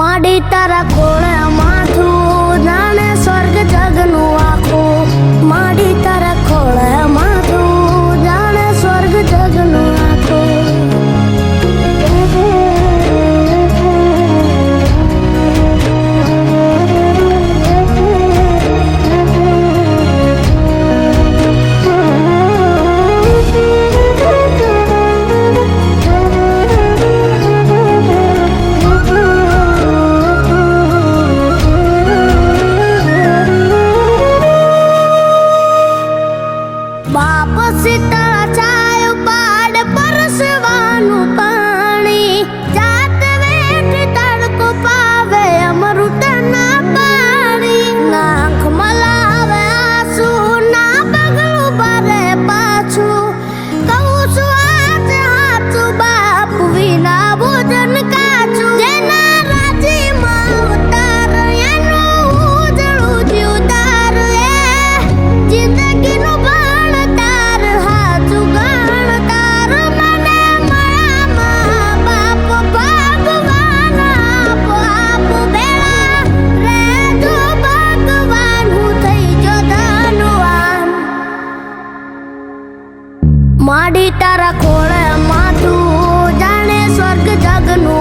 माडी तारा खोळे माथुं जाने स्वर्ग जगनु आखुं। माडी तारा खोळे माथुं जाने स्वर्ग जगनु आखुं। बाप सीता चाय पाड़ परसवानु पानी जात वेठ तड़को पावे अमृत ना पानी। नाख मलावे आंसू ना पगलू भरे पाछू कहूं छू आज हाथू बाप विना भोजन काचू। जेना राजी मां उतार एनु उजळू जीवदार जिंदगी नु माडी तारा खोळे माथुं जाने स्वर्ग जगनु।